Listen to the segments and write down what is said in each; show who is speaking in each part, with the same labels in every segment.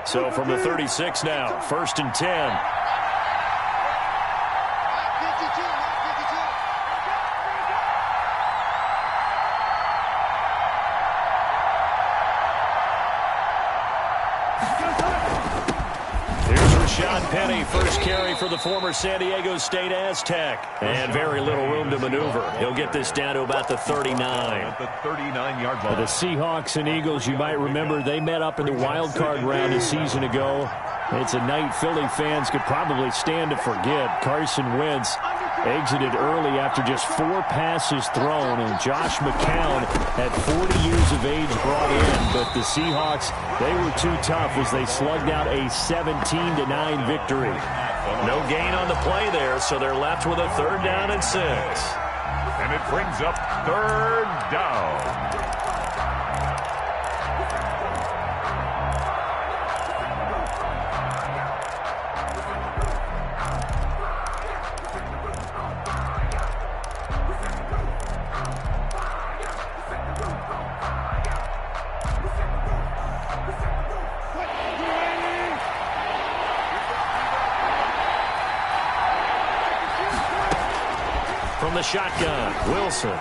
Speaker 1: So from the 36 now, 1st and 10. Penny, first carry for the former San Diego State Aztec. And very little room to maneuver. He'll get this down to about the 39.
Speaker 2: At the 39-yard line.
Speaker 3: The Seahawks and Eagles, you might remember, they met up in the wild card round a season ago. It's a night Philly fans could probably stand to forget. Carson Wentz exited early after just 4 passes thrown, and Josh McCown at 40 years of age brought in. But the Seahawks, they were too tough as they slugged out a 17-9 victory.
Speaker 1: No gain on the play there, so they're left with a 3rd down and 6.
Speaker 2: And it brings up 3rd down.
Speaker 1: From the shotgun, Wilson.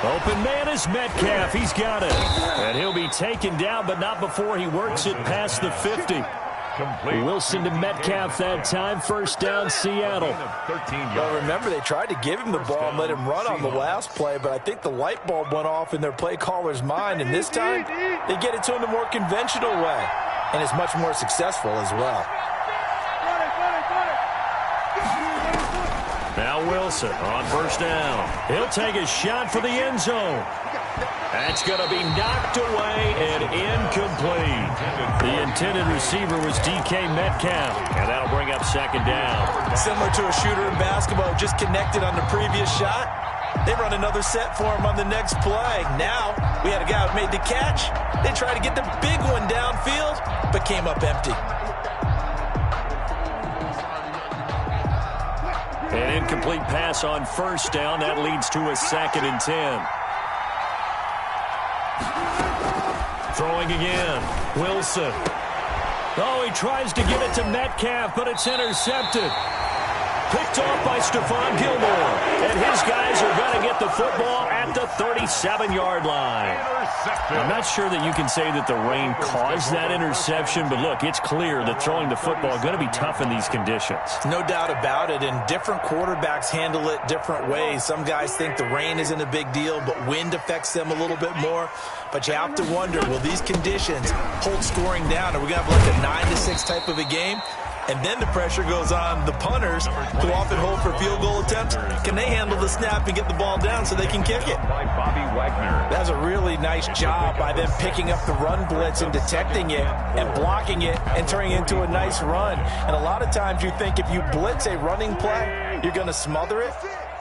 Speaker 1: Open man is Metcalf. He's got it. And he'll be taken down, but not before he works it past the 50.
Speaker 3: Wilson to Metcalf that time. 1st down, Seattle.
Speaker 4: Well, remember, they tried to give him the ball and let him run on the last play, but I think the light bulb went off in their play caller's mind, and this time they get it to him the more conventional way, and it's much more successful as well.
Speaker 1: Now Wilson on 1st down. He'll take a shot for the end zone. That's going to be knocked away and incomplete. The intended receiver was DK Metcalf, and that'll bring up 2nd down.
Speaker 4: Similar to a shooter in basketball, just connected on the previous shot. They run another set for him on the next play. Now we had a guy who made the catch. They tried to get the big one downfield, but came up empty.
Speaker 1: An incomplete pass on 1st down. That leads to a 2nd and 10. Throwing again. Wilson. Oh, he tries to give it to Metcalf, but it's intercepted. Picked off by Stephon Gilmore. And his guys are going to get the football at the 37-yard line. I'm not sure that you can say that the rain caused that interception, but look, it's clear that throwing the football is going to be tough in these conditions.
Speaker 4: No doubt about it, and different quarterbacks handle it different ways. Some guys think the rain isn't a big deal, but wind affects them a little bit more. But you have to wonder, will these conditions hold scoring down? Are we going to have like a 9-6 type of a game? And then the pressure goes on the punters who often hold for field goal attempts. Can they handle the snap and get the ball down so they can kick it?
Speaker 2: By Bobby Wagner.
Speaker 4: That's a really nice job by them picking up the run blitz and detecting it and blocking it and turning it into a nice run. And a lot of times you think if you blitz a running play, you're going to smother it.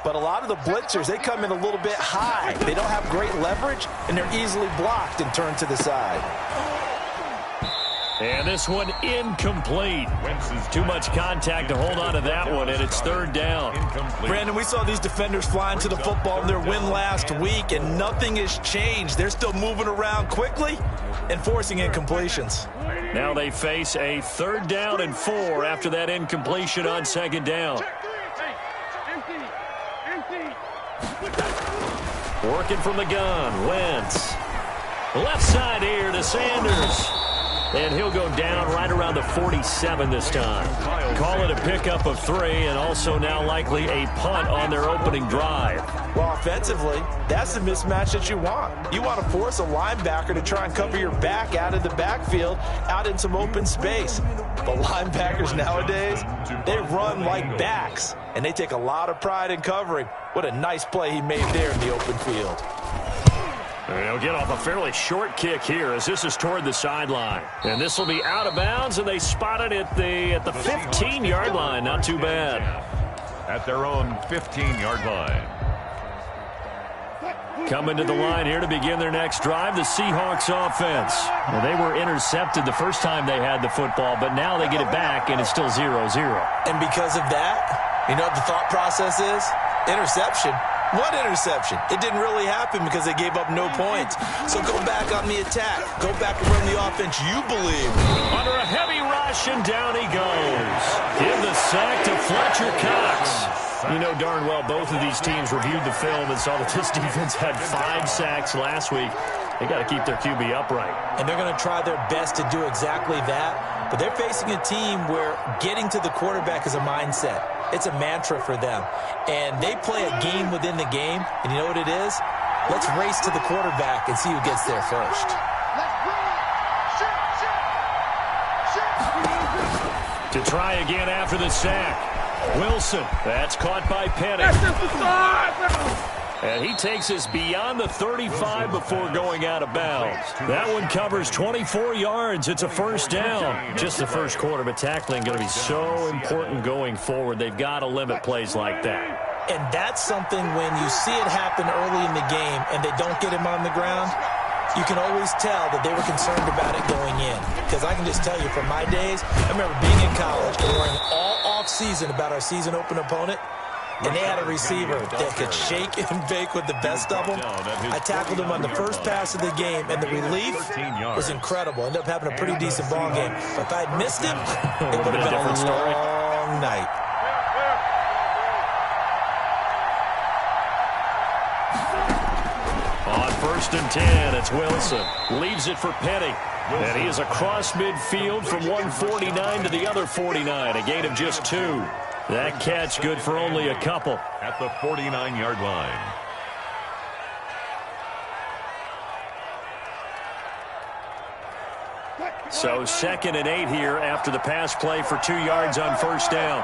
Speaker 4: But a lot of the blitzers, they come in a little bit high. They don't have great leverage, and they're easily blocked and turned to the side.
Speaker 1: And this one incomplete. Too much contact to hold on to that one, and it's 3rd down.
Speaker 4: Brandon, we saw these defenders flying to the football in their win last week, and nothing has changed. They're still moving around quickly and forcing incompletions.
Speaker 1: Now they face a 3rd down and 4 after that incompletion on 2nd down. Working from the gun, Wentz. Left side here to Sanders. And he'll go down right around the 47 this time. Call it a pickup of 3, and also now likely a punt on their opening drive.
Speaker 4: Well, offensively, that's the mismatch that you want. You want to force a linebacker to try and cover your back out of the backfield, out in some open space. But linebackers nowadays, they run like backs, and they take a lot of pride in covering. What a nice play he made there in the open field.
Speaker 1: And he'll get off a fairly short kick here as this is toward the sideline. And this will be out of bounds, and they spot it at the 15-yard line. Not too bad.
Speaker 2: At their own 15-yard line.
Speaker 1: Coming to the line here to begin their next drive, the Seahawks offense. Well, they were intercepted the first time they had the football, but now they get it back, and it's still 0-0.
Speaker 4: And because of that, you know what the thought process is? Interception. What interception? It didn't really happen because they gave up no points. So go back on the attack. Go back and run the offense you believe.
Speaker 3: Under a heavy rush, and down he goes. Give the sack to Fletcher Cox. You know darn well both of these teams reviewed the film and saw that this defense had 5 sacks last week. They got to keep their QB upright.
Speaker 4: And they're going to try their best to do exactly that. But they're facing a team where getting to the quarterback is a mindset. It's a mantra for them. And they play a game within the game. And you know what it is? Let's race to the quarterback and see who gets there first.
Speaker 3: To try again after the sack. Wilson, that's caught by Penny. And he takes us beyond the 35 before going out of bounds. That one covers 24 yards. It's a first down. Just the first quarter, but tackling going to be so important going forward. They've got to limit plays like that.
Speaker 4: And that's something when you see it happen early in the game and they don't get him on the ground, you can always tell that they were concerned about it going in. Because I can just tell you from my days, I remember being in college and worrying all off-season about our season open opponent. And they had a receiver that could shake and bake with the best of them. I tackled him on the first pass of the game, and the relief was incredible. Ended up having a pretty decent ball game. But if I had missed him, it would have been a long night.
Speaker 3: On 1st and 10, it's Wilson. Leaves it for Penny. And he is across midfield from 149 to the other 49. A gain of just 2. That catch good for only a couple.
Speaker 2: At the 49-yard line.
Speaker 3: So 2nd and 8 here after the pass play for 2 yards on first down.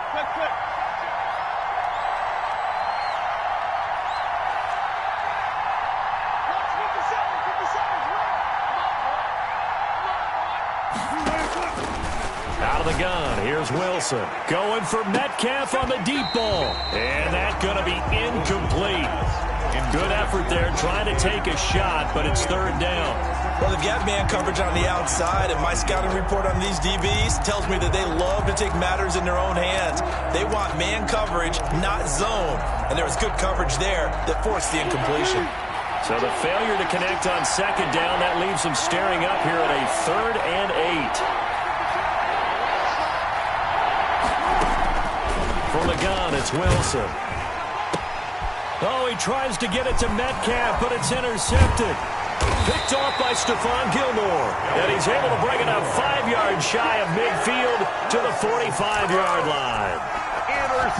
Speaker 3: Gun. Here's Wilson going for Metcalf on the deep ball. And that's going to be incomplete. Good effort there trying to take a shot, but it's 3rd down.
Speaker 4: Well, they've got man coverage on the outside, and my scouting report on these DBs tells me that they love to take matters in their own hands. They want man coverage, not zone. And there was good coverage there that forced the incompletion.
Speaker 3: So the failure to connect on 2nd down, that leaves them staring up here at a 3rd and 8. From the gun, it's Wilson. Oh, he tries to get it to Metcalf, but it's intercepted. Picked off by Stephon Gilmore. And he's able to bring it up 5 yards shy of midfield to the 45-yard line.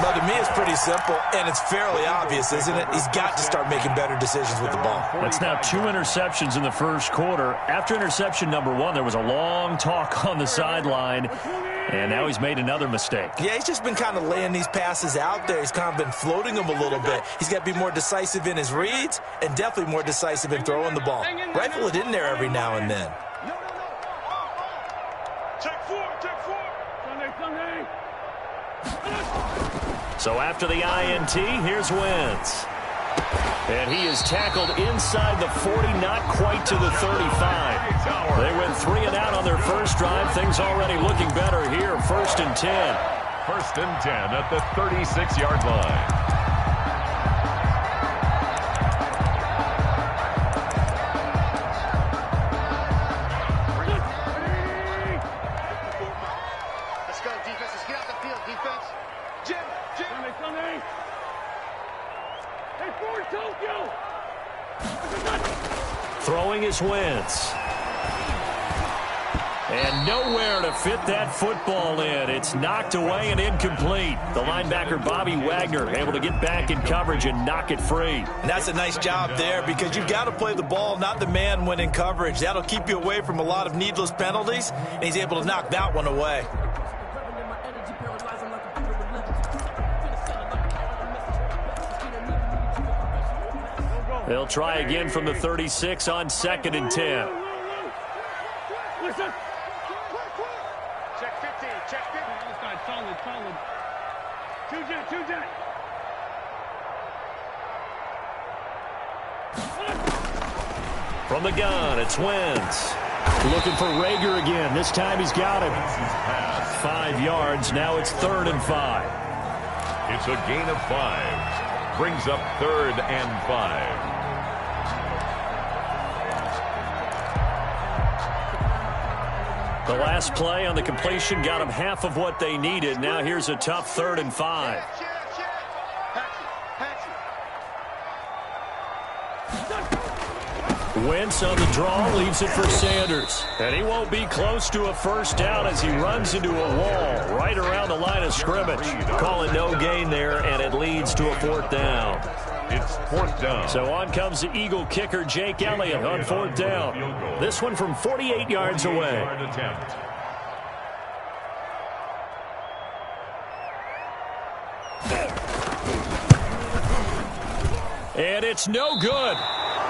Speaker 4: But to me, it's pretty simple, and it's fairly obvious, isn't it? He's got to start making better decisions with the ball.
Speaker 3: That's now 2 interceptions in the first quarter. After interception number 1, there was a long talk on the sideline. And now he's made another mistake.
Speaker 4: Yeah, he's just been kind of laying these passes out there. He's kind of been floating them a little bit. He's got to be more decisive in his reads and definitely more decisive in throwing the ball. Rifle it in there every now and then.
Speaker 5: Check 4.
Speaker 3: So after the INT, here's Wentz. And he is tackled inside the 40, not quite to the 35. They went 3 and out on their first drive. Things already looking better here. 1st and 10.
Speaker 2: 1st and 10 at the 36-yard line.
Speaker 5: Let's go, defense. Let's get out the field, defense. Jim. Hey, forward, Tokyo.
Speaker 3: Throwing is Wentz. And nowhere to fit that football in. It's knocked away and incomplete. The linebacker, Bobby Wagner, able to get back in coverage and knock it free.
Speaker 4: And that's a nice job there because you've got to play the ball, not the man when in coverage. That'll keep you away from a lot of needless penalties, and he's able to knock that one away.
Speaker 3: They'll try again from the 36 on 2nd and 10.
Speaker 5: Listen. Check 15. Check 15. This guy's solid. Two jet.
Speaker 3: From the gun, it's Wentz. Looking for Rager again. This time he's got him. 5 yards. Now it's 3rd and 5.
Speaker 2: It's a gain of 5. brings up 3rd and 5.
Speaker 1: The last play on the completion got them half of what they needed. Now here's a tough 3rd and 5. Wentz on the draw, leaves it for Sanders. And he won't be close to a first down as he runs into a wall right around the line of scrimmage. Calling no gain there, and it leads to a 4th down.
Speaker 2: It's 4th down.
Speaker 1: So on comes the Eagle kicker, Jake Elliott, on 4th down. This one from 48 yards away. And it's no good.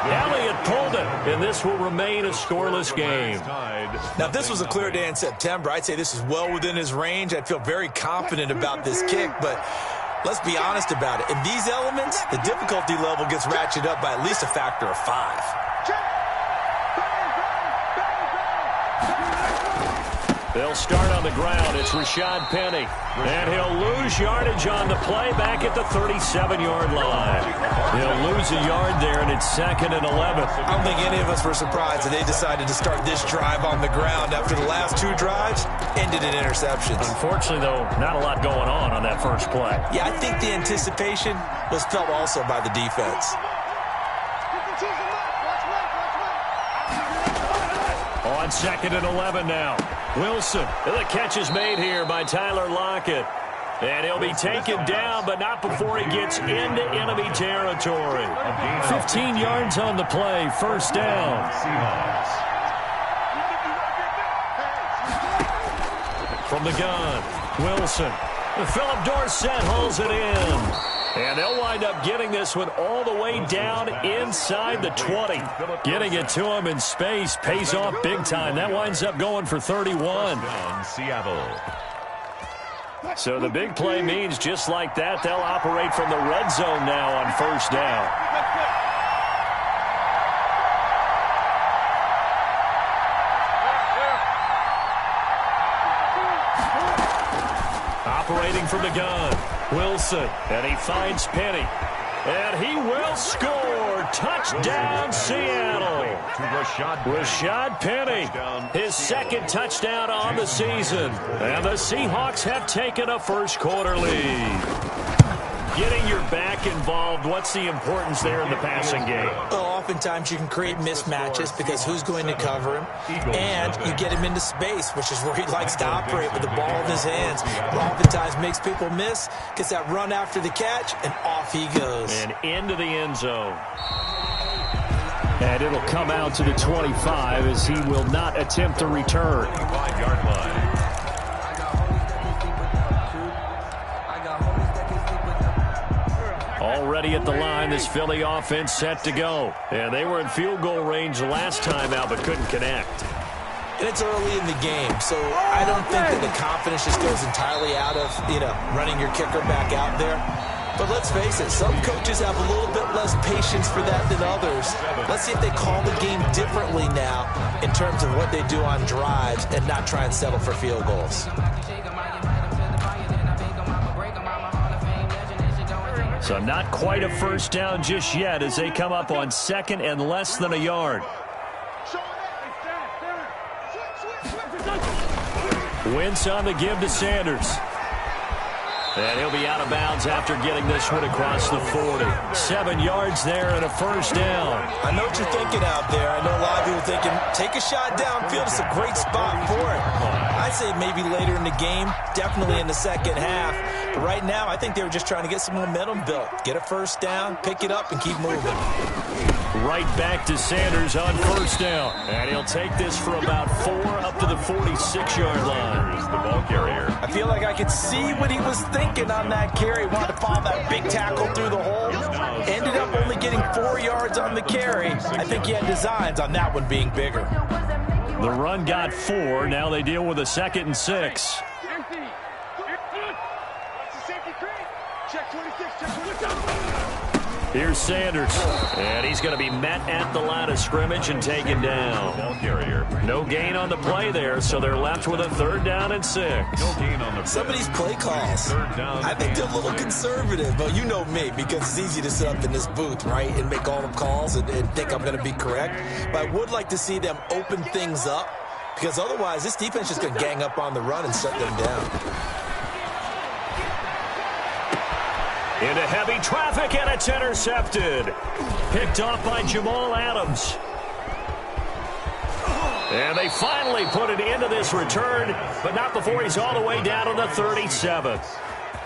Speaker 1: Elliott pulled it, and this will remain a scoreless game.
Speaker 4: Now, if this was a clear day in September, I'd say this is well within his range. I'd feel very confident about this kick, but let's be honest about it. In these elements, the difficulty level gets ratcheted up by at least a factor of 5.
Speaker 1: They'll start on the ground. It's Rashad Penny. And he'll lose yardage on the play back at the 37-yard line. He'll lose a yard there, and it's 2nd and 11.
Speaker 4: I don't think any of us were surprised that they decided to start this drive on the ground after the last 2 drives ended in interceptions.
Speaker 1: Unfortunately, though, not a lot going on that first play.
Speaker 4: Yeah, I think the anticipation was felt also by the defense.
Speaker 1: On 2nd and 11 now. Wilson. The catch is made here by Tyler Lockett. And he'll be taken down, but not before he gets into enemy territory. 15 yards on the play, 1st down. From the gun, Wilson. Philip Dorsett hauls it in. And they'll wind up getting this one all the way down inside the 20. Getting it to him in space pays off big time. That winds up going for 31. So the big play means just like that, they'll operate from the red zone now on 1st down. Operating from the gun. Wilson, and he finds Penny. And he will score. Touchdown, Seattle. Rashad Penny, his 2nd touchdown on the season. And the Seahawks have taken a first-quarter lead. Getting your back involved, what's the importance there in the passing game?
Speaker 4: Well, oftentimes you can create mismatches because who's going to cover him? And you get him into space, which is where he likes to operate with the ball in his hands. But oftentimes makes people miss, gets that run after the catch, and off he goes.
Speaker 1: And into the end zone. And it'll come out to the 25 as he will not attempt to return.
Speaker 2: 5-yard line.
Speaker 1: Already at the line, this Philly offense set to go. And they were in field goal range last time out, but couldn't connect.
Speaker 4: And it's early in the game, so I don't think that the confidence just goes entirely out of, running your kicker back out there. But let's face it, some coaches have a little bit less patience for that than others. Let's see if they call the game differently now in terms of what they do on drives and not try and settle for field goals.
Speaker 1: So not quite a first down just yet as they come up on 2nd and less than a yard. Wentz on the give to Sanders. And he'll be out of bounds after getting this one across the 40. 7 yards there and a first down.
Speaker 4: I know what you're thinking out there. I know a lot of people thinking, take a shot downfield. It's a great spot for it. I'd say maybe later in the game, definitely in the second half. But right now, I think they were just trying to get some momentum built. Get a first down, pick it up, and keep moving.
Speaker 1: Right back to Sanders on first down. And he'll take this for about 4 up to the 46-yard line.
Speaker 2: Here's the ball carrier.
Speaker 4: I feel like I could see what he was thinking on that carry. Wanted to follow that big tackle through the hole. Ended up only getting 4 yards on the carry. I think he had designs on that one being bigger.
Speaker 1: The run got 4. Now they deal with a 2nd and 6.
Speaker 3: Here's Sanders. And he's going to be met at the line of scrimmage and taken down.
Speaker 2: Ball carrier.
Speaker 3: No gain on the play there, so they're left with a 3rd down and 6.
Speaker 2: No gain on the
Speaker 4: Some of these play calls,
Speaker 2: Third down
Speaker 4: I think they're a little
Speaker 2: and 10.
Speaker 4: conservative, but you know me, because it's easy to sit up in this booth, right, and make all the calls and think I'm going to be correct. But I would like to see them open things up, because otherwise this defense is going to gang up on the run and shut them down.
Speaker 3: Into heavy traffic, and it's intercepted. Picked off by Jamal Adams. And they finally put it into this return, but not before he's all the way down on the 37th.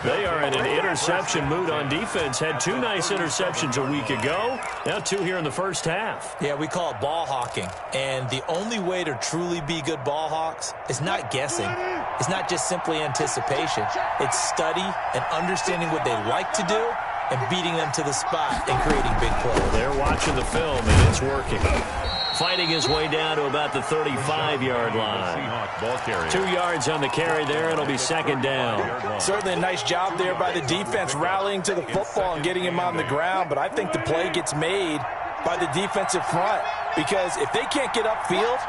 Speaker 3: They are in an interception mood on defense. Had 2 nice interceptions a week ago. Now 2 here in the first half.
Speaker 4: Yeah, we call it ball hawking. And the only way to truly be good ball hawks is not guessing. It's not just simply anticipation. It's study and understanding what they like to do and beating them to the spot and creating big plays.
Speaker 3: They're watching the film, and it's working. Fighting his way down to about the 35-yard line.
Speaker 2: Seahawks ball carrier.
Speaker 3: 2 yards on the carry there. It'll be 2nd down.
Speaker 4: Certainly a nice job there by the defense rallying to the football and getting him on the ground, but I think the play gets made by the defensive front, because if they can't get upfield,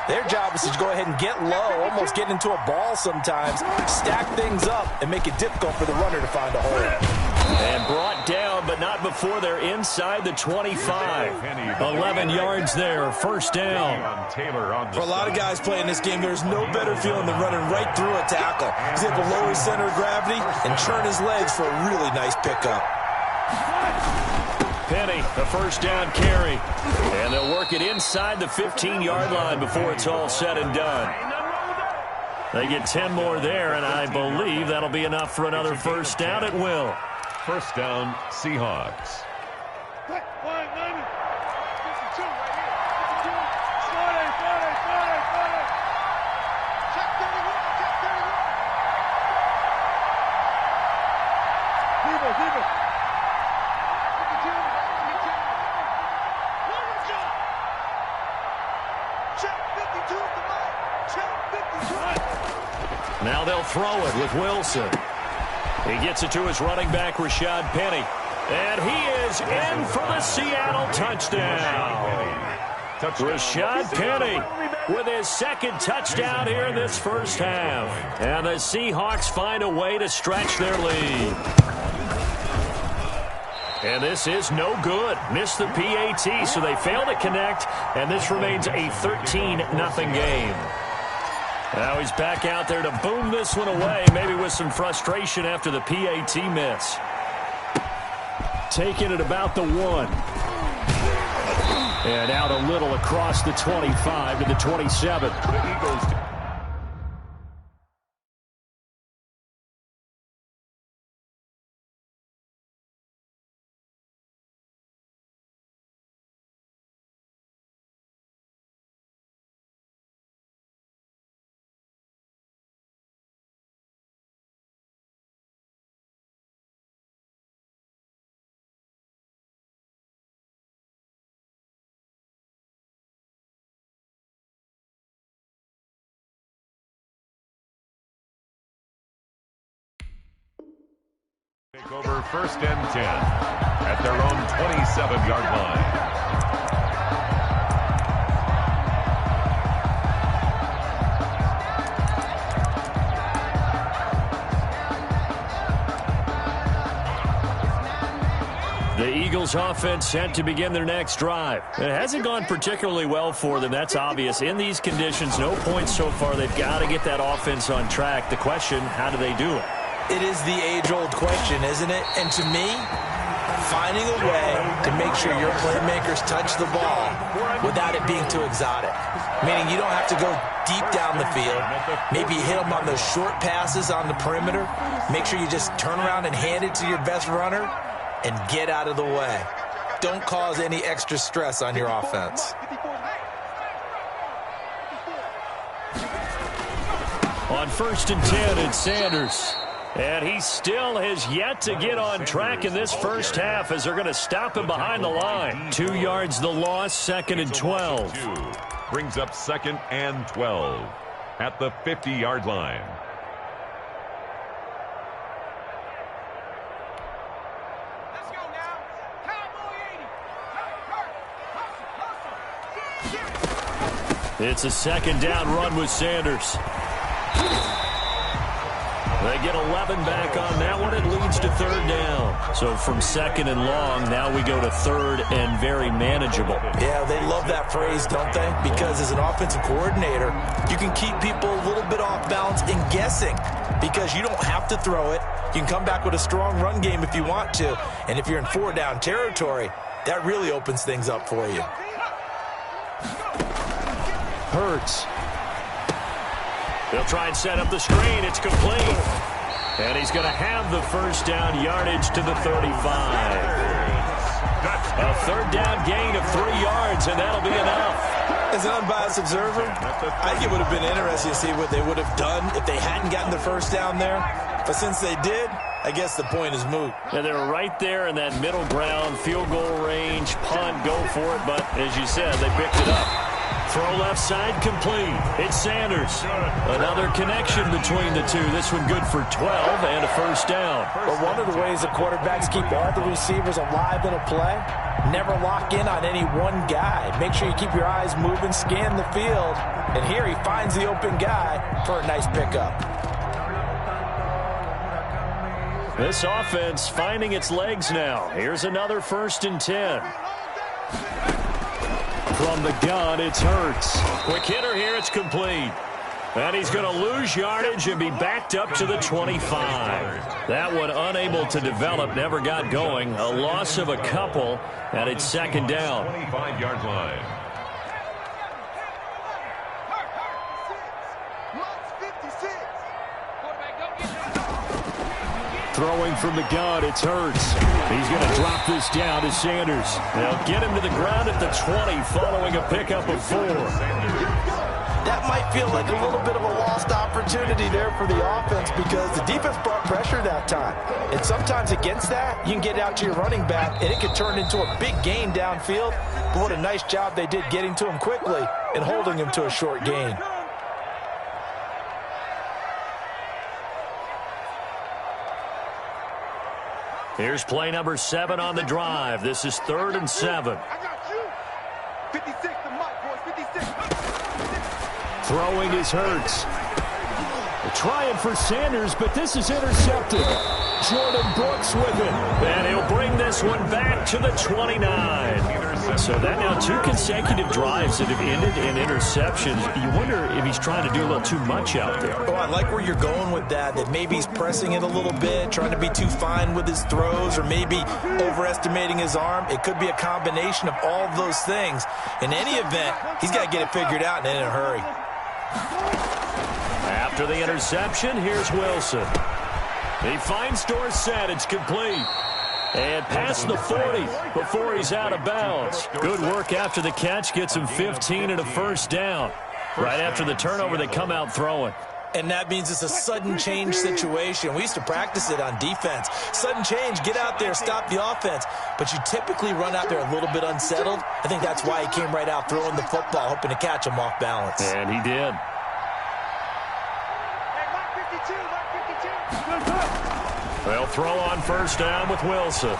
Speaker 4: their job is to go ahead and get low, almost get into a ball sometimes, stack things up, and make it difficult for the runner to find a hole.
Speaker 3: And brought down, but not before they're inside the 25. 11 yards there, 1st down.
Speaker 2: Taylor on the
Speaker 4: For a lot of guys playing this game, there's no better feeling than running right through a tackle. He's able to lower his center of gravity and turn his legs for a really nice pickup.
Speaker 3: Penny, the 1st down carry. And they'll work it inside the 15-yard line before it's all said and done. They get 10 more there, and I believe that'll be enough for another 1st down at will.
Speaker 2: 1st down, Seahawks.
Speaker 3: Now they'll throw it with Wilson. He gets it to his running back, Rashad Penny. And he is in for the Seattle touchdown. Rashad Penny with his 2nd touchdown here in this 1st half. And the Seahawks find a way to stretch their lead. And this is no good. Missed the PAT, so they fail to connect, and this remains a 13-0 game. Now he's back out there to boom this one away, maybe with some frustration after the PAT miss. Taking it about the 1. And out a little across the 25 to the 27.
Speaker 2: The Eagles. Take over 1st and 10 at their own 27-yard line.
Speaker 3: The Eagles offense set to begin their next drive. It hasn't gone particularly well for them. That's obvious. In these conditions, no points so far. They've got to get that offense on track. The question, how do they do it?
Speaker 4: It is the age-old question, isn't it? And to me, finding a way to make sure your playmakers touch the ball without it being too exotic. Meaning you don't have to go deep down the field. Maybe hit them on those short passes on the perimeter. Make sure you just turn around and hand it to your best runner and get out of the way. Don't cause any extra stress on your offense.
Speaker 3: On 1st and 10, it's Sanders. And he still has yet to get on track in this 1st half as they're going to stop him behind the line. 2 yards the loss, 2nd and 12.
Speaker 2: Brings up 2nd and 12 at the 50-yard line.
Speaker 3: It's a second down run with Sanders. They get 11 back on that one. It leads to third down. So from second and long, now we go to third and very manageable.
Speaker 4: Yeah, they love that phrase, don't they? Because as an offensive coordinator, you can keep people a little bit off balance and guessing because you don't have to throw it. You can come back with a strong run game if you want to. And if you're in four-down territory, that really opens things up for you.
Speaker 3: Hurts. They'll try and set up the screen. It's complete. And he's going to have the first down yardage to the 35. A third down gain of 3 yards, and that'll be enough.
Speaker 4: As an unbiased observer, I think it would have been interesting to see what they would have done if they hadn't gotten the first down there. But since they did, I guess the point is moot.
Speaker 3: And they were right there in that middle ground, field goal range, punt, go for it. But as you said, they picked it up. Throw left side complete. It's Sanders. Another connection between the two. This one good for 12 and a first down.
Speaker 4: But one of the ways the quarterbacks keep all the receivers alive in a play, never lock in on any one guy. Make sure you keep your eyes moving, scan the field. And here he finds the open guy for a nice pickup.
Speaker 3: This offense finding its legs now. Here's another 1st and 10. From the gun, it's Hurts. Quick hitter here, it's complete. And he's going to lose yardage and be backed up to the 25. That one unable to develop, never got going. A loss of a couple, and it's second down.
Speaker 2: 25-yard line.
Speaker 3: Throwing from the gun, it's Hurts. He's going to drop this down to Sanders. They'll get him to the ground at the 20 following a pickup of 4.
Speaker 4: That might feel like a little bit of a lost opportunity there for the offense because the defense brought pressure that time. And sometimes against that, you can get out to your running back, and it could turn into a big gain downfield. But what a nice job they did getting to him quickly and holding him to a short gain.
Speaker 3: Here's play number 7 on the drive. This is 3rd and 7.
Speaker 5: I got you. 56 to Mike, boys. 56.
Speaker 3: Throwing is Hurts. Trying for Sanders, but this is intercepted. Jordan Brooks with it. And he'll bring this one back to the 29. So that now 2 consecutive drives that have ended in interceptions. You wonder if he's trying to do a little too much out there.
Speaker 4: Oh, I like where you're going with that maybe he's pressing it a little bit, trying to be too fine with his throws, or maybe overestimating his arm. It could be a combination of all of those things. In any event, he's got to get it figured out and in a hurry.
Speaker 3: After the interception, here's Wilson. He finds Dorsett. It's complete. And past the 40 before he's out of bounds. Good work after the catch. Gets him 15 and a first down. Right after the turnover, they come out throwing.
Speaker 4: And that means it's a sudden change situation. We used to practice it on defense. Sudden change, get out there, stop the offense. But you typically run out there a little bit unsettled. I think that's why he came right out throwing the football, hoping to catch him off balance.
Speaker 3: And he did. They'll throw on first down with Wilson.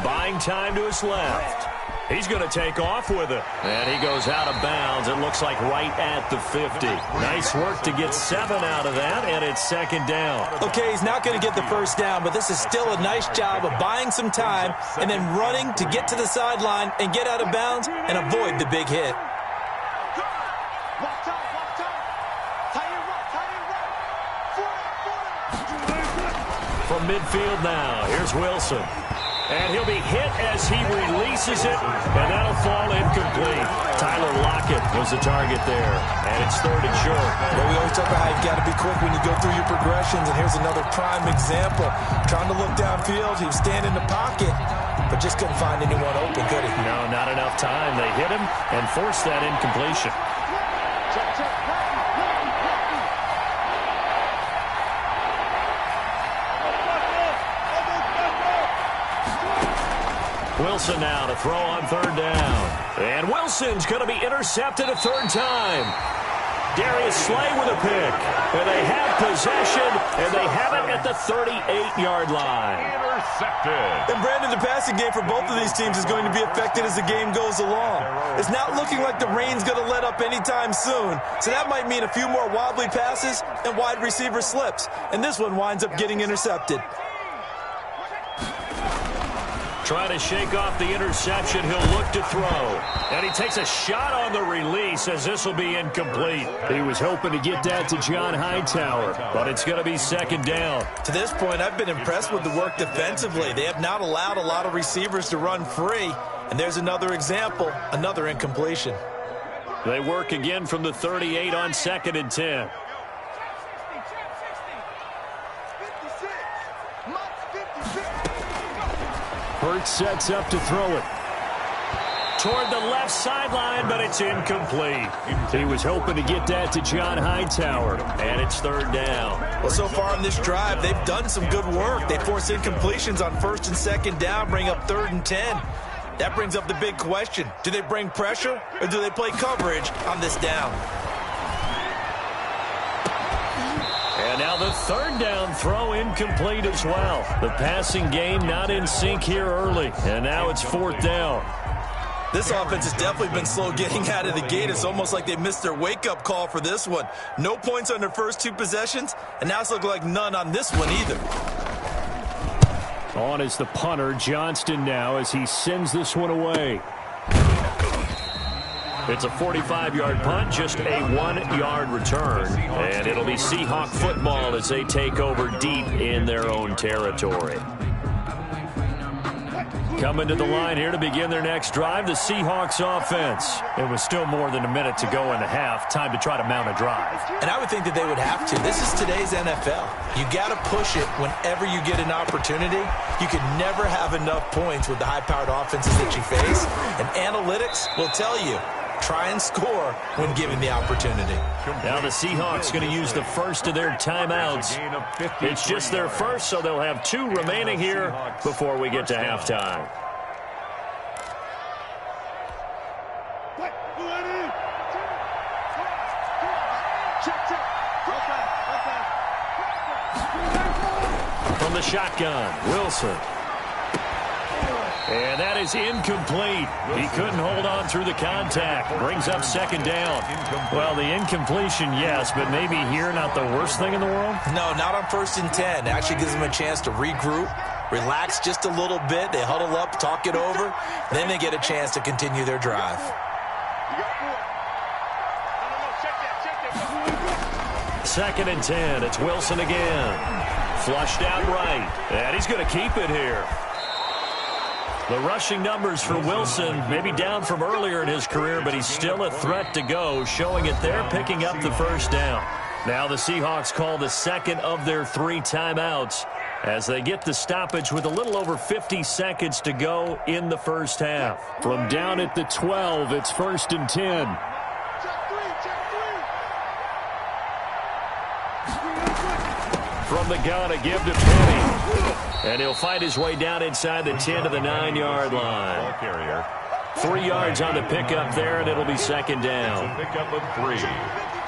Speaker 3: Buying time to his left. He's going to take off with it. And he goes out of bounds. It looks like right at the 50. Nice work to get 7 out of that, and it's second down.
Speaker 4: Okay, he's not going to get the first down, but this is still a nice job of buying some time and then running to get to the sideline and get out of bounds and avoid the big hit.
Speaker 3: From midfield now, here's Wilson. And he'll be hit as he releases it, and that'll fall incomplete. Tyler Lockett was the target there, and it's 3rd and short.
Speaker 4: Well, we always talk about how you've got to be quick when you go through your progressions, and here's another prime example. Trying to look downfield, he was standing in the pocket, but just couldn't find anyone open, could he?
Speaker 3: No, not enough time. They hit him and forced that incompletion. Wilson now to throw on 3rd down. And Wilson's going to be intercepted a 3rd time.
Speaker 1: Darius Slay with a pick. And they have possession, and they have it at the 38-yard line.
Speaker 2: Intercepted.
Speaker 4: And Brandon, the passing game for both of these teams is going to be affected as the game goes along. It's not looking like the rain's going to let up anytime soon, so that might mean a few more wobbly passes and wide receiver slips. And this one winds up getting intercepted.
Speaker 1: Trying to shake off the interception, he'll look to throw. And he takes a shot on the release as this will be incomplete.
Speaker 3: He was hoping to get that to John Hightower, but it's going to be second down.
Speaker 4: To this point, I've been impressed with the work defensively. They have not allowed a lot of receivers to run free. And there's another example, another incompletion.
Speaker 3: They work again from the 38 on 2nd and 10. Hurts sets up to throw it.
Speaker 1: Toward the left sideline, but it's incomplete.
Speaker 3: He was hoping to get that to John Hightower, and it's 3rd down.
Speaker 4: Well, so far in this drive, they've done some good work. They force incompletions on 1st and 2nd down, bring up 3rd and 10. That brings up the big question. Do they bring pressure, or do they play coverage on this down?
Speaker 1: And now the 3rd down throw incomplete as well. The passing game not in sync here early. And now it's 4th down.
Speaker 4: This offense has definitely been slow getting out of the gate. It's almost like they missed their wake-up call for this one. No points on their first 2 possessions, and now it's looking like none on this one either.
Speaker 3: On is the punter, Johnston now, as he sends this one away.
Speaker 1: It's a 45-yard punt, just a 1-yard return. And it'll be Seahawk football as they take over deep in their own territory. Coming to the line here to begin their next drive, the Seahawks offense. It was still more than a minute to go in the half. Time to try to mount a drive.
Speaker 4: And I would think that they would have to. This is today's NFL. You got to push it whenever you get an opportunity. You can never have enough points with the high-powered offenses that you face. And analytics will tell you, try and score when given the opportunity.
Speaker 1: Now the Seahawks going to use the first of their timeouts. It's just their first, so they'll have 2 remaining here before we get to halftime. From the shotgun, Wilson. And that is incomplete. He couldn't hold on through the contact. Brings up 2nd down. Well, the incompletion, yes, but maybe here not the worst thing in the world?
Speaker 4: No, not on 1st and 10. It actually gives them a chance to regroup, relax just a little bit. They huddle up, talk it over. Then they get a chance to continue their drive.
Speaker 1: 2nd and 10. It's Wilson again. Flushed out right. And he's going to keep it here. The rushing numbers for Wilson maybe down from earlier in his career, but he's still a threat to go, showing it there, picking up the 1st down. Now the Seahawks call the 2nd of their 3 timeouts as they get the stoppage with a little over 50 seconds to go in the first half.
Speaker 3: From down at the 12, it's 1st and 10.
Speaker 1: From the gun, a give to Penny. And he'll fight his way down inside the 10 to the 9-yard line. 3 yards on the pickup there, and it'll be 2nd down.
Speaker 2: Pickup of 3.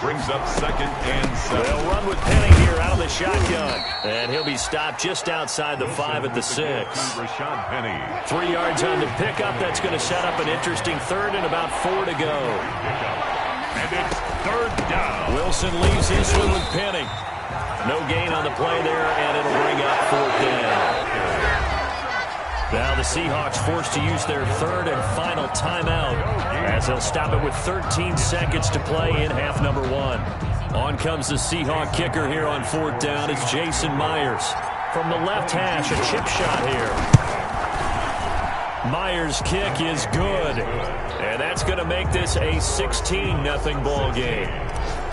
Speaker 2: Brings up 2nd and 7.
Speaker 1: They'll run with Penny here out of the shotgun. And he'll be stopped just outside the 5 at the 6. 3 yards on the pickup. That's going to set up an interesting 3rd and about 4 to go.
Speaker 2: And it's 3rd down.
Speaker 1: Wilson leaves this one with Penny. No gain on the play there, and it'll bring up 4th down. Now the Seahawks forced to use their 3rd and final timeout as they'll stop it with 13 seconds to play in half number 1. On comes the Seahawk kicker here on 4th down. It's Jason Myers. From the left hash, a chip shot here. Myers' kick is good. And that's going to make this a 16-0 ball game.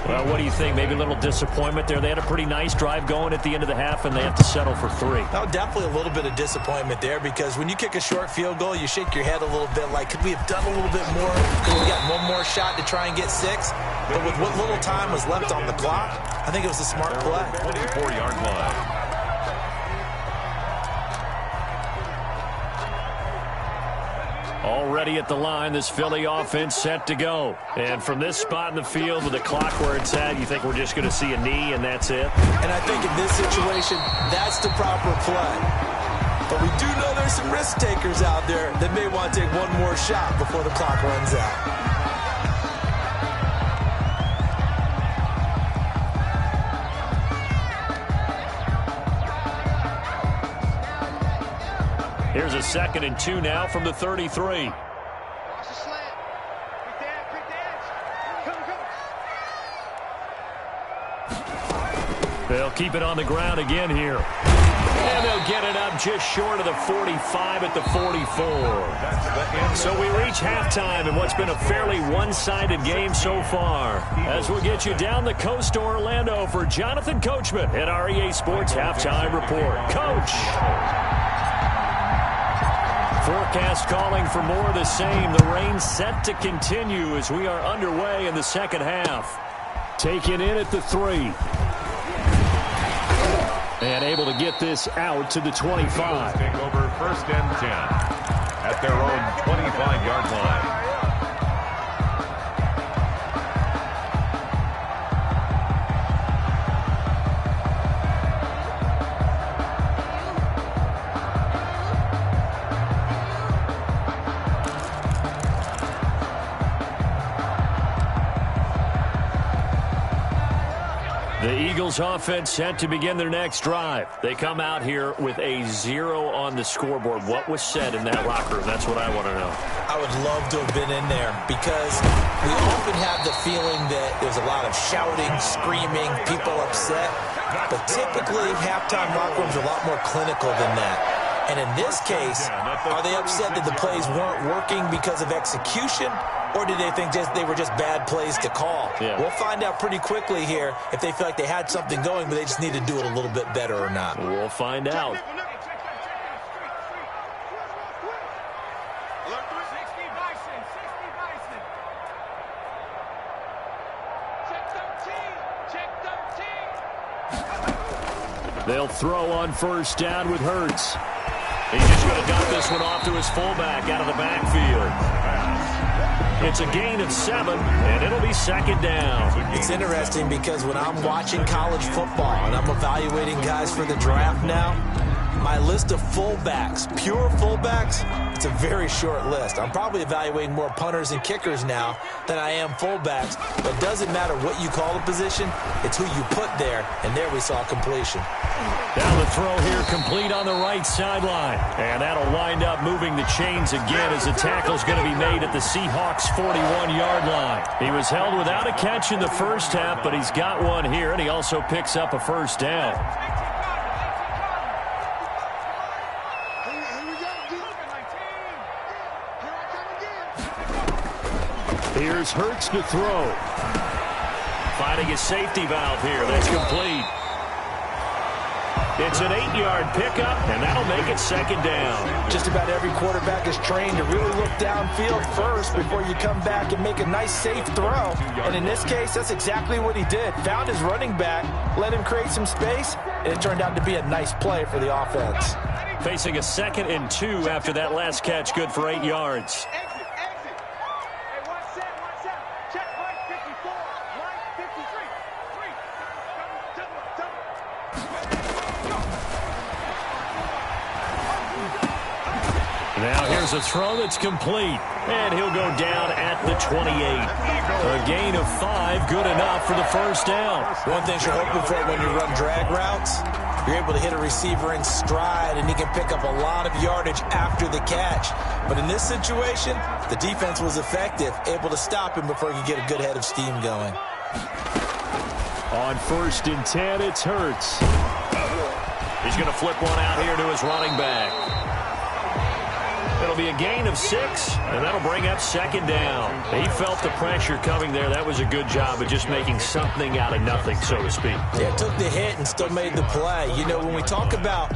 Speaker 1: Well, what do you think? Maybe a little disappointment there. They had a pretty nice drive going at the end of the half, and they have to settle for 3.
Speaker 4: No, definitely a little bit of disappointment there because when you kick a short field goal, you shake your head a little bit like, could we have done a little bit more? Could we have got one more shot to try and get 6? But with what little time was left on the clock, I think it was a smart play.
Speaker 2: 24-yard line.
Speaker 3: Already at the line, this Philly offense set to go. And from this spot in the field with the clock where it's at, you think we're just going to see a knee and that's it?
Speaker 4: And I think in this situation, that's the proper play. But we do know there's some risk takers out there that may want to take one more shot before the clock runs out.
Speaker 3: Here's a 2nd and 2 now from the 33. They'll keep it on the ground again here. And they'll get it up just short of the 45 at the 44. So we reach halftime in what's been a fairly one-sided game so far. As we'll get you down the coast to Orlando for Jonathan Coachman at our EA Sports Halftime Report. Coach! Forecast calling for more of the same. The rain set to continue as we are underway in the second half. Taken in at the 3. And able to get this out to the 25.
Speaker 2: Take over 1st and 10 at their own 25-yard line.
Speaker 3: The Eagles offense set to begin their next drive. They come out here with a 0 on the scoreboard. What was said in that locker room? That's what I want to know.
Speaker 4: I would love to have been in there because we often have the feeling that there's a lot of shouting, screaming, people upset. But typically, halftime locker rooms are a lot more clinical than that. And in this case, are they upset that the plays weren't working because of execution? Or do they think they were just bad plays to call?
Speaker 3: Yeah.
Speaker 4: We'll find out pretty quickly here if they feel like they had something going, but they just need to do it a little bit better or not.
Speaker 3: We'll find out. They'll throw on 1st down with Hurts. He's just going to dump this one off to his fullback out of the backfield. It's a gain of 7, and it'll be 2nd down.
Speaker 4: It's interesting because when I'm watching college football and I'm evaluating guys for the draft now, my list of fullbacks, pure fullbacks, it's a very short list. I'm probably evaluating more punters and kickers now than I am fullbacks. But it doesn't matter what you call the position, it's who you put there, and there we saw completion.
Speaker 3: Down the throw here, complete on the right sideline. And that'll wind up moving the chains again as the tackle's going to be made at the Seahawks' 41-yard line. He was held without a catch in the first half, but he's got one here, and he also picks up a 1st down. Here's Hurts to throw. Finding a safety valve here. That's complete. It's an 8-yard pickup, and that'll make it 2nd down.
Speaker 4: Just about every quarterback is trained to really look downfield first before you come back and make a nice, safe throw. And in this case, that's exactly what he did. Found his running back, let him create some space, and it turned out to be a nice play for the offense.
Speaker 3: Facing a 2nd and 2 after that last catch, good for 8 yards. Now here's a throw that's complete, and he'll go down at the 28. A gain of 5, good enough for the 1st down.
Speaker 4: One thing you're hoping for when you run drag routes, you're able to hit a receiver in stride, and he can pick up a lot of yardage after the catch. But in this situation, the defense was effective, able to stop him before he could get a good head of steam going.
Speaker 3: On 1st and 10, it's Hurts. He's going to flip one out here to his running back. It'll be a gain of 6, and that'll bring up 2nd down. He felt the pressure coming there. That was a good job of just making something out of nothing, so to speak.
Speaker 4: Yeah, took the hit and still made the play. You know, when we talk about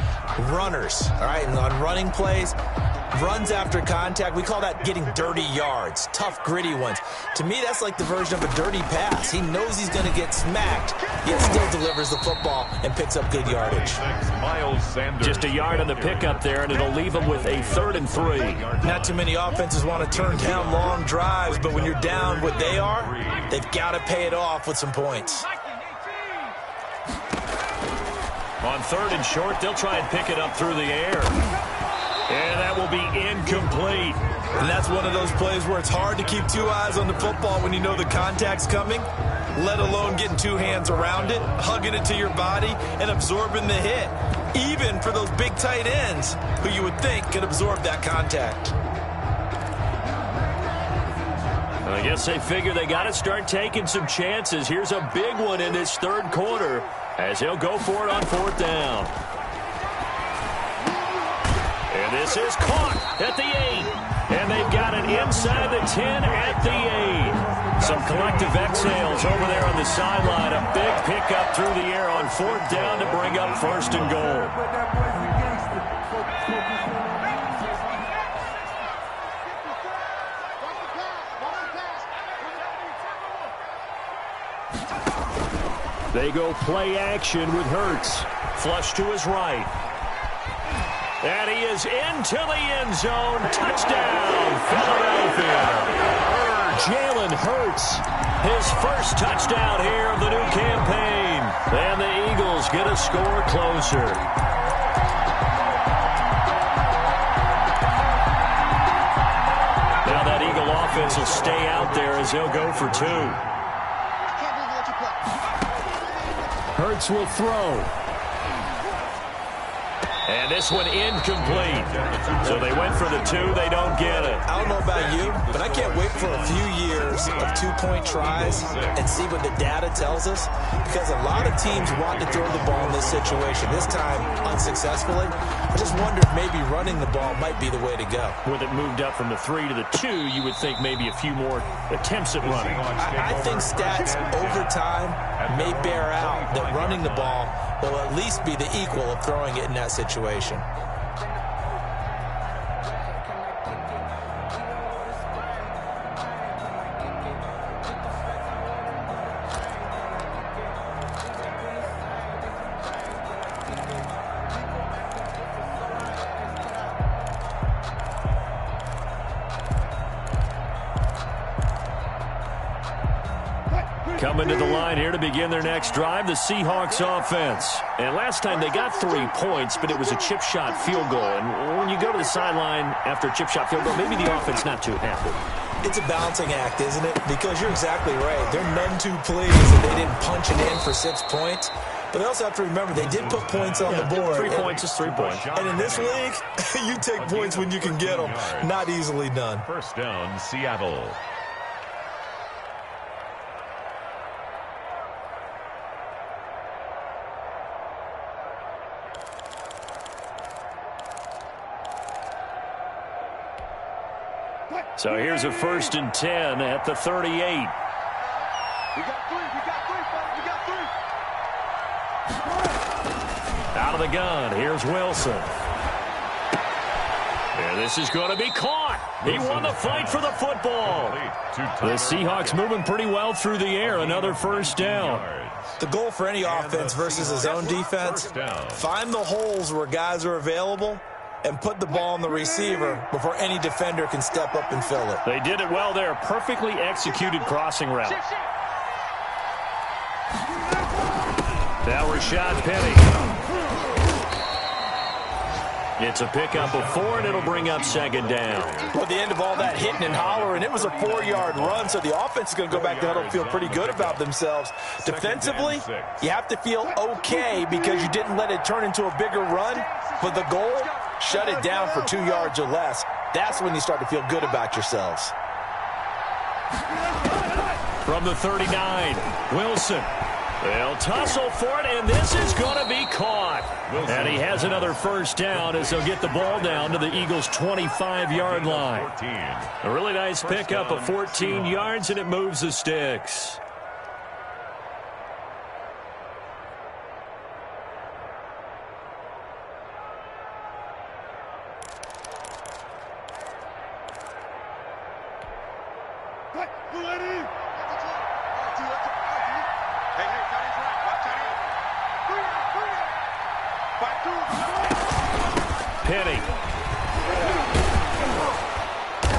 Speaker 4: runners, all right, and on running plays, Runs after contact, we call that getting dirty yards, tough, gritty ones. To me, that's like the version of a dirty pass. He knows he's going to get smacked, yet still delivers the football and picks up good yardage.
Speaker 3: Just a yard on the pickup there, and it'll leave him with a 3rd and 3.
Speaker 4: Not too many offenses want to turn down long drives, but when you're down what they are, they've got to pay it off with some points.
Speaker 3: On 3rd and short, they'll try and pick it up through the air. And that will be incomplete.
Speaker 4: And that's one of those plays where it's hard to keep 2 eyes on the football when you know the contact's coming, let alone getting 2 hands around it, hugging it to your body, and absorbing the hit. Even for those big tight ends who you would think could absorb that contact.
Speaker 3: I guess they figure they got to start taking some chances. Here's a big one in this 3rd quarter as he'll go for it on 4th down. And this is caught at the 8. And they've got it inside the 10 at the 8. Some collective exhales over there on the sideline. A big pickup through the air on 4th down to bring up 1st and goal. They go play action with Hurts. Flush to his right. And he is into the end zone. Touchdown, Philadelphia. Jalen Hurts, his first touchdown here of the new campaign. And the Eagles get a score closer. Now that Eagle offense will stay out there as they'll go for 2. Hurts will throw. And this one incomplete. So they went for the 2. They don't get it.
Speaker 4: I don't know about you, but I can't wait for a few years of 2-point tries and see what the data tells us. Because a lot of teams want to throw the ball in this situation. This time, unsuccessfully. I just wonder if maybe running the ball might be the way to go.
Speaker 3: With it moved up from the 3 to the 2, you would think maybe a few more attempts at running.
Speaker 4: I think stats over time may bear out that running the ball will at least be the equal of throwing it in that situation.
Speaker 3: Coming to the line here to begin their next drive, the Seahawks offense. And last time they got 3 points, but it was a chip shot field goal. And when you go to the sideline after a chip shot field goal, maybe the offense not too happy.
Speaker 4: It's a balancing act, isn't it? Because you're exactly right. They're none too pleased that they didn't punch it in for 6 points. But they also have to remember they did put points on the board.
Speaker 3: 3 points is 3 points.
Speaker 4: And in this league, you take points when you can get them. Not easily done.
Speaker 2: First down, Seattle.
Speaker 3: So here's a 1st and 10 at the 38.
Speaker 5: We got 3. We got 3.
Speaker 3: Out of the gun, here's Wilson. And this is going to be caught. He won the fight for the football. The Seahawks moving pretty well through the air. Another 1st down.
Speaker 4: The goal for any offense versus his own defense, find the holes where guys are available and put the ball on the receiver before any defender can step up and fill it.
Speaker 3: They did it well there. Perfectly executed crossing route. Now Rashad Penny. It's a pickup of 4, and it'll bring up 2nd down.
Speaker 4: Well, at the end of all that hitting and hollering, it was a 4-yard run, so the offense is going to go back to huddle and feel pretty good about themselves. Defensively, you have to feel okay because you didn't let it turn into a bigger run, but the goal, shut it down for 2 yards or less. That's when you start to feel good about yourselves.
Speaker 3: From the 39, Wilson. They'll tussle for it, and this is going to be caught. And he has another 1st down as they'll get the ball down to the Eagles' 25-yard line. A really nice pickup of 14 yards, and it moves the sticks.
Speaker 1: Penny.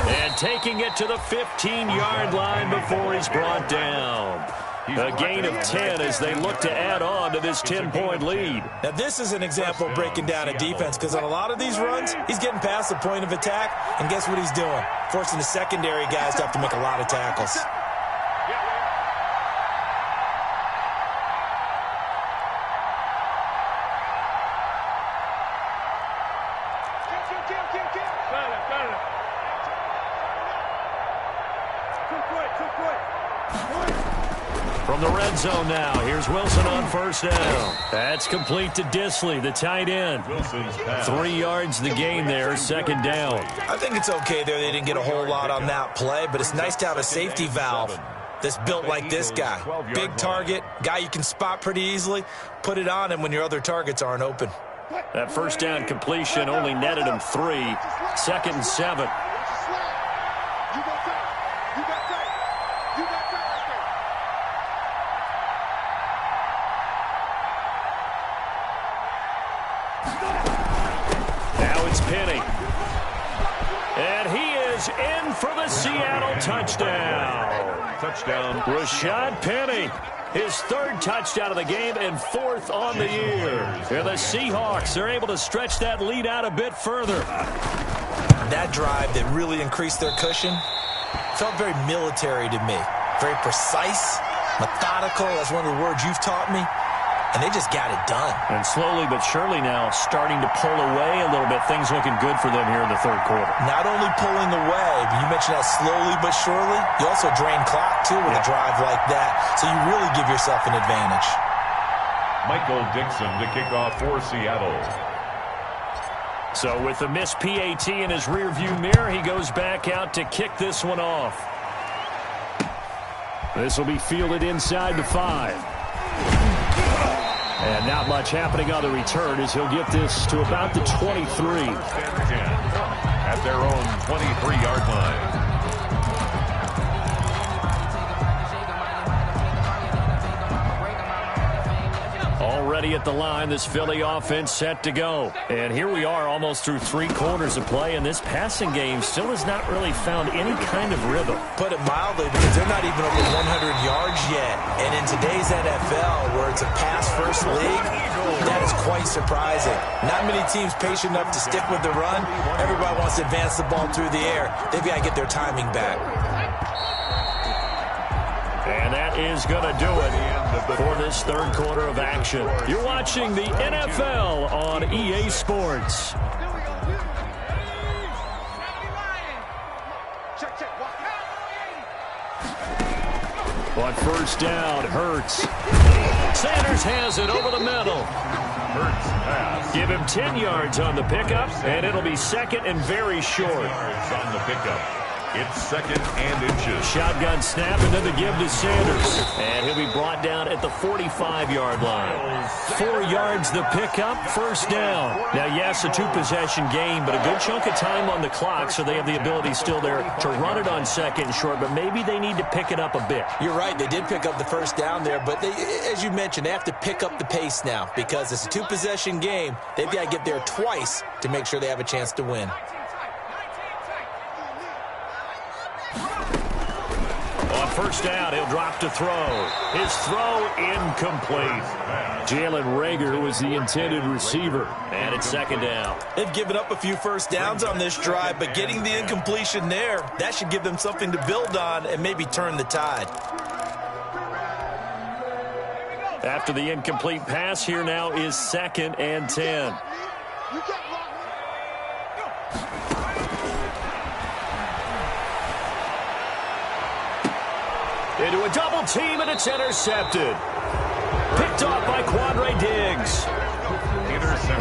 Speaker 1: And taking it to the 15-yard line before he's brought down. A gain of 10 as they look to add on to this 10-point lead.
Speaker 4: Now, this is an example of breaking down a defense, because on a lot of these runs, he's getting past the point of attack, and guess what he's doing? Forcing the secondary guys to have to make a lot of tackles.
Speaker 1: From the red zone now, here's Wilson on first down. That's complete to Disley, the tight end. 3 yards the gain there, second down.
Speaker 4: I think it's okay there. They didn't get a whole lot on that play, but it's nice to have a safety valve that's built like this guy. Big target, guy you can spot pretty easily. Put it on him when your other targets aren't open.
Speaker 1: That first down completion only netted him 3. Second and 7. Now it's Penny. And he is in for the Seattle touchdown.
Speaker 2: Touchdown.
Speaker 1: Rashad Penny. His third touchdown of the game and 4th on the year. And the Seahawks are able to stretch that lead out a bit further.
Speaker 4: That drive that really increased their cushion felt very military to me. Very precise, methodical. That's one of the words you've taught me. And they just got it done.
Speaker 1: And slowly but surely now starting to pull away a little bit. Things looking good for them here in the third quarter.
Speaker 4: Not only pulling away, but you mentioned that slowly but surely. You also drain clock, too, with a drive like that. So you really give yourself an advantage.
Speaker 2: Michael Dixon to kick off for Seattle.
Speaker 1: So with the missed PAT in his rearview mirror, he goes back out to kick this one off. This will be fielded inside the 5. And not much happening on the return as he'll get this to about the 23.
Speaker 2: At their own 23-yard line.
Speaker 1: Already at the line, this Philly offense set to go. And here we are almost through 3 quarters of play, and this passing game still has not really found any kind of rhythm.
Speaker 4: Put it mildly, because they're not even over 100 yards yet. And in today's NFL, where it's a pass-first league, that is quite surprising. Not many teams patient enough to stick with the run. Everybody wants to advance the ball through the air. They've got to get their timing back.
Speaker 1: And that is going to do it for this third quarter of action. You're watching the NFL on EA Sports. On first down, Hurts. Sanders has it over the middle.
Speaker 2: Hurts pass.
Speaker 1: Give him 10 yards on the pickup, and it'll be second and very short.
Speaker 2: Yards on the pickup. It's second and inches.
Speaker 1: Shotgun snap and then the give to Sanders. And he'll be brought down at the 45-yard line. 4 yards the pickup, first down. Now, yes, a 2-possession game, but a good chunk of time on the clock, so they have the ability still there to run it on second and short, but maybe they need to pick it up a bit.
Speaker 4: You're right. They did pick up the first down there, but they, as you mentioned, they have to pick up the pace now because it's a 2-possession game. They've got to get there twice to make sure they have a chance to win.
Speaker 1: On first down, he'll drop to throw. His throw incomplete. Jalen Reagor was the intended receiver, and it's second down.
Speaker 4: They've given up a few first downs on this drive, but getting the incompletion there, that should give them something to build on and maybe turn the tide.
Speaker 1: After the incomplete pass, here now is second and 10. Into a double team, and it's intercepted. Picked off by Quandre Diggs.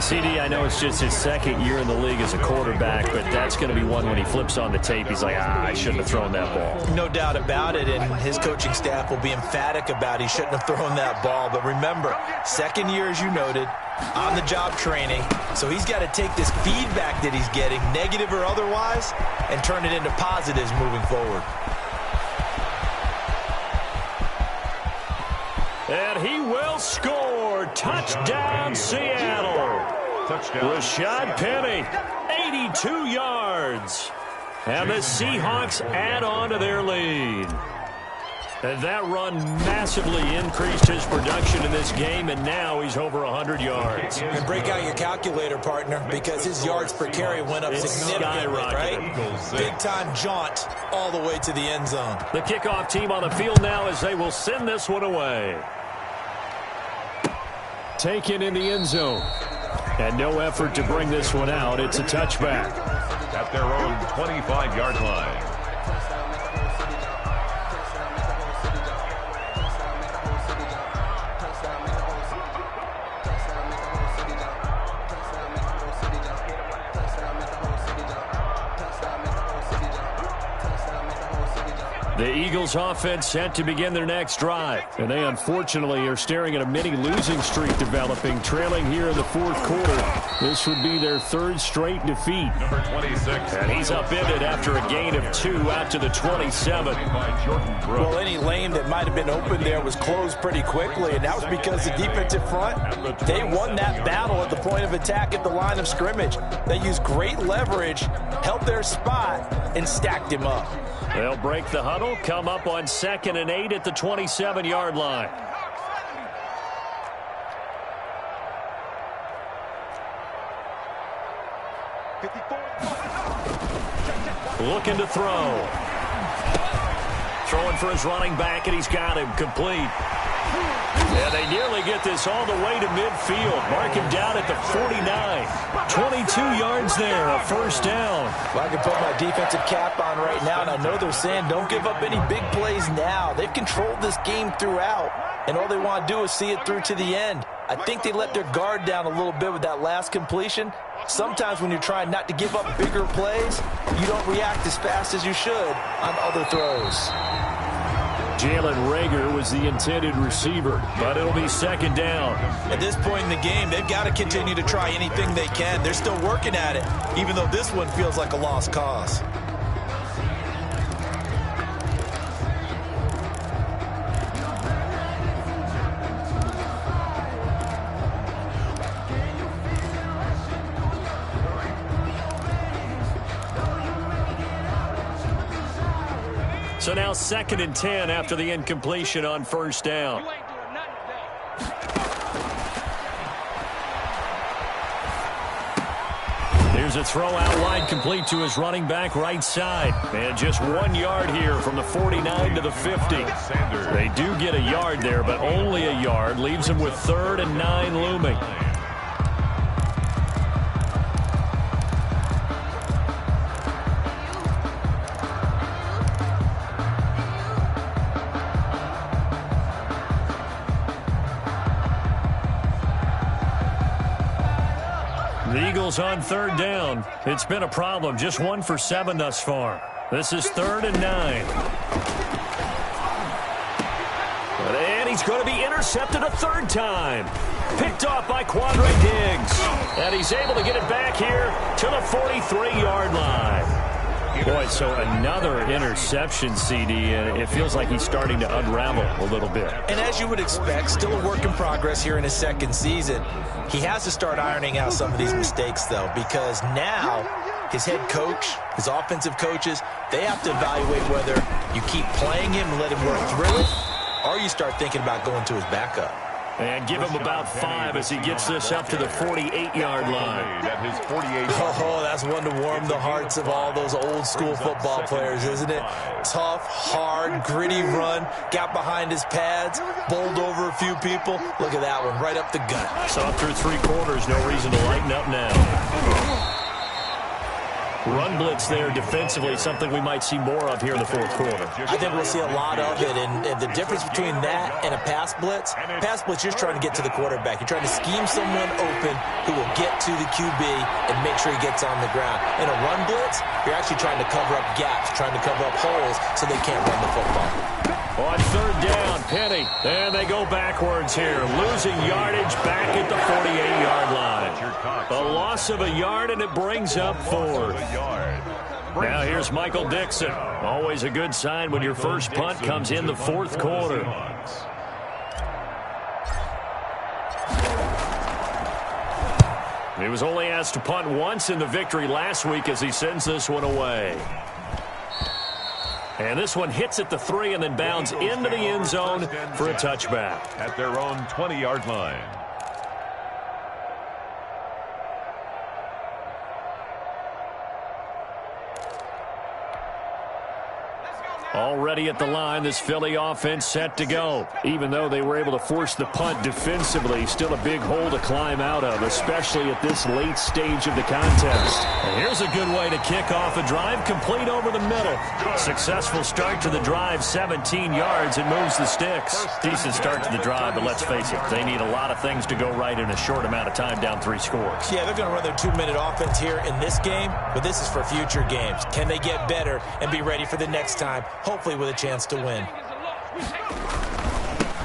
Speaker 1: CD, I know it's just his second year in the league as a quarterback, but that's going to be one when he flips on the tape. He's like, I shouldn't have thrown that ball.
Speaker 4: No doubt about it, and his coaching staff will be emphatic about he shouldn't have thrown that ball. But remember, second year, as you noted, on-the-job training. So he's got to take this feedback that he's getting, negative or otherwise, and turn it into positives moving forward.
Speaker 1: And he will score. Touchdown, Seattle.
Speaker 2: Touchdown.
Speaker 1: Rashad Penny, 82 yards. And the Seahawks add on to their lead. And that run massively increased his production in this game, and now he's over 100 yards.
Speaker 4: And break out your calculator, partner, because his yards per carry went up significantly, right? Big-time jaunt all the way to the end zone.
Speaker 1: The kickoff team on the field now as they will send this one away. Taken in the end zone. And no effort to bring this one out. It's a touchback.
Speaker 2: At their own 25-yard line.
Speaker 1: The Eagles offense set to begin their next drive. And they unfortunately are staring at a mini losing streak developing, trailing here in the fourth quarter. This would be their third straight defeat.
Speaker 2: Number 26.
Speaker 1: And he's upended after a gain of 2 out to the 27.
Speaker 4: Well, any lane that might have been open there was closed pretty quickly, and that was because the defensive front, they won that battle at the point of attack at the line of scrimmage. They used great leverage, held their spot, and stacked him up.
Speaker 1: They'll break the huddle, come up on 2nd and 8 at the 27-yard line. Looking to throw. Throwing for his running back, and he's got him complete. And they nearly get this all the way to midfield. Mark him down at the 49. 22 yards there, a first down.
Speaker 4: Well, I can put my defensive cap on right now, and I know they're saying don't give up any big plays now. They've controlled this game throughout, and all they want to do is see it through to the end. I think they let their guard down a little bit with that last completion. Sometimes when you're trying not to give up bigger plays, you don't react as fast as you should on other throws.
Speaker 1: Jalen Reagor was the intended receiver, but it'll be 2nd down.
Speaker 4: At this point in the game, they've got to continue to try anything they can. They're still working at it, even though this one feels like a lost cause.
Speaker 1: So now 2nd and 10 after the incompletion on first down. Here's a throw out wide, complete to his running back right side. And just 1 yard here from the 49 to the 50. They do get a yard there, but only a yard. Leaves them with 3rd and 9 looming. The Eagles on 3rd down. It's been a problem. Just 1 for 7 thus far. This is 3rd and 9. And he's going to be intercepted a 3rd time. Picked off by Quandre Diggs. And he's able to get it back here to the 43-yard line. Boy, so another interception, CD, and it feels like he's starting to unravel a little bit.
Speaker 4: And as you would expect, still a work in progress here in his 2nd season. He has to start ironing out some of these mistakes, though, because now his head coach, his offensive coaches, they have to evaluate whether you keep playing him and let him work through it, or you start thinking about going to his backup.
Speaker 1: And give him about 5 as he gets this up to the 48-yard line.
Speaker 2: At his 48.
Speaker 4: Oh, that's one to warm the hearts of all those old-school football players, isn't it? Tough, hard, gritty run, got behind his pads, bowled over a few people. Look at that one, right up the gut.
Speaker 1: So through 3 quarters, no reason to lighten up now. Run blitz there defensively, something we might see more of here in the 4th quarter.
Speaker 4: I think we'll see a lot of it, and the difference between that and a pass blitz, you're just trying to get to the quarterback. You're trying to scheme someone open who will get to the QB and make sure he gets on the ground. In a run blitz, you're actually trying to cover up gaps, trying to cover up holes so they can't run the football.
Speaker 1: On 3rd down, Penny. And they go backwards here. Losing yardage back at the 48-yard line. A loss of a yard, and it brings up 4th. Now here's Michael Dixon. Always a good sign when your first punt comes in the 4th quarter. He was only asked to punt once in the victory last week as he sends this one away. And this one hits at the 3 and then bounds into the end zone for a touchback.
Speaker 2: At their own 20-yard line.
Speaker 3: Already at the line, this Philly offense set to go. Even though they were able to force the punt defensively, still a big hole to climb out of, especially at this late stage of the contest.
Speaker 1: And here's a good way to kick off a drive, complete over the middle. Successful start to the drive, 17 yards, and moves the sticks. Decent start to the drive, but let's face it, they need a lot of things to go right in a short amount of time, down 3 scores.
Speaker 4: Yeah, they're going to run their 2-minute offense here in this game, but this is for future games. Can they get better and be ready for the next time? Hopefully with a chance to win.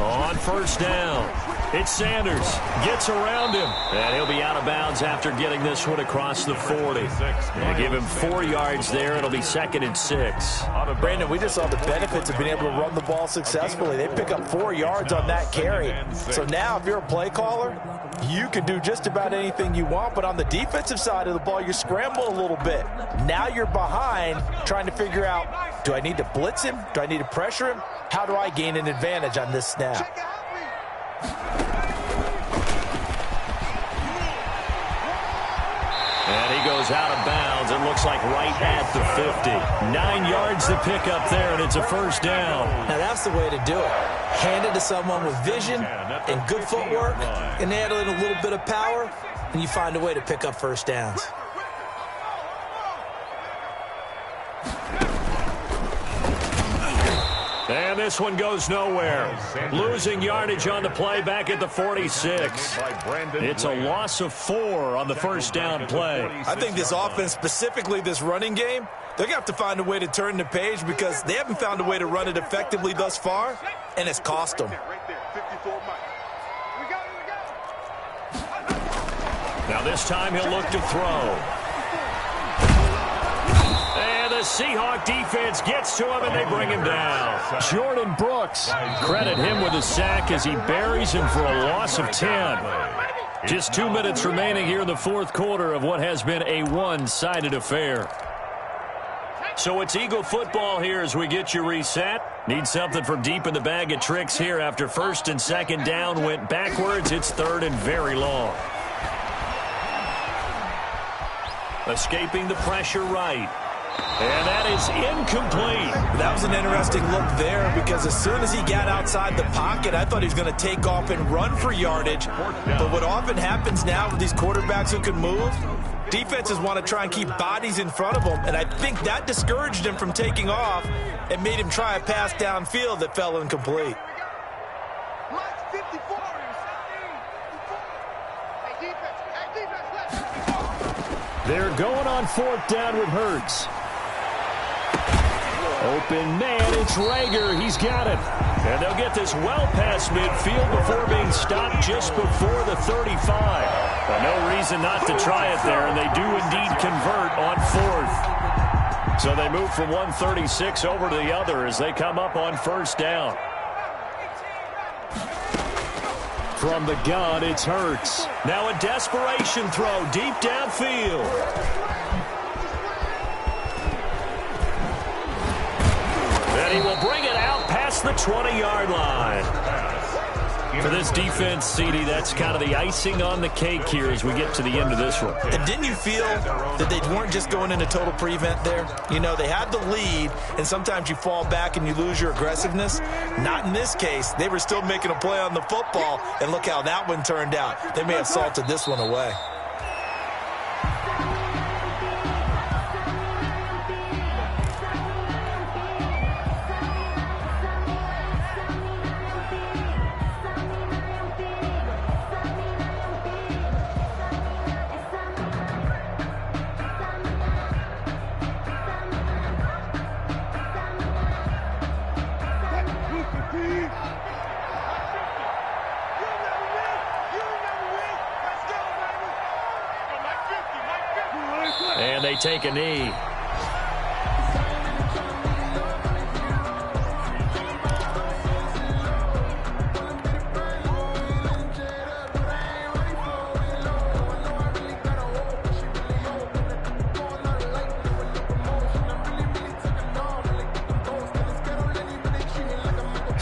Speaker 1: On first down, it's Sanders. Gets around him. And he'll be out of bounds after getting this one across the 40. They give him 4 yards there. It'll be 2nd and 6.
Speaker 4: Brandon, we just saw the benefits of being able to run the ball successfully. They pick up 4 yards on that carry. So now if you're a play caller, you can do just about anything you want, but on the defensive side of the ball, you're scrambling a little bit. Now you're behind trying to figure out, do I need to blitz him? Do I need to pressure him? How do I gain an advantage on this snap?
Speaker 1: And he goes out of bounds. It looks like right at the 50. 9 yards to pick up there, and it's a first down.
Speaker 4: Now that's the way to do it. Hand it to someone with vision and good footwork, and add in a little bit of power, and you find a way to pick up first downs.
Speaker 1: And this one goes nowhere. Losing yardage on the play back at the 46. It's a loss of 4 on the first down play.
Speaker 4: I think this offense, specifically this running game, they're going to have to find a way to turn the page because they haven't found a way to run it effectively thus far, and it's cost them.
Speaker 1: Now this time he'll look to throw. And the Seahawk defense gets to him, and they bring him down.
Speaker 3: Jordan Brooks.
Speaker 1: Credit him with a sack as he buries him for a loss of 10. Just 2 minutes remaining here in the fourth quarter of what has been a one-sided affair. So it's Eagle football here as we get you reset. Need something from deep in the bag of tricks here after first and second down went backwards. It's 3rd and very long. Escaping the pressure right. And that is incomplete.
Speaker 4: That was an interesting look there because as soon as he got outside the pocket, I thought he was going to take off and run for yardage. But what often happens now with these quarterbacks who can move, defenses want to try and keep bodies in front of them, and I think that discouraged him from taking off and made him try a pass downfield that fell incomplete.
Speaker 3: They're going on 4th down with Hurts. Open man, it's Rager. He's got it.
Speaker 1: And they'll get this well past midfield before being stopped just before the 35. Well, no reason not to try it there, and they do indeed convert on 4th. So they move from 136 over to the other as they come up on first down.
Speaker 3: From the gun, it's Hurts.
Speaker 1: Now a desperation throw deep downfield. And he will bring it out past the 20-yard line. For this defense, CD, that's kind of the icing on the cake here as we get to the end of this one.
Speaker 4: And didn't you feel that they weren't just going into total prevent there? You know, they had the lead, and sometimes you fall back and you lose your aggressiveness. Not in this case. They were still making a play on the football, and look how that one turned out. They may have salted this one away.
Speaker 1: And they take a knee.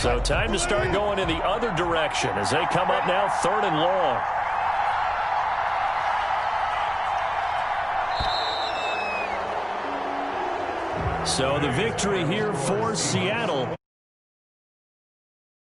Speaker 3: So time to start going in the other direction as they come up now 3rd and long. So the victory here for Seattle.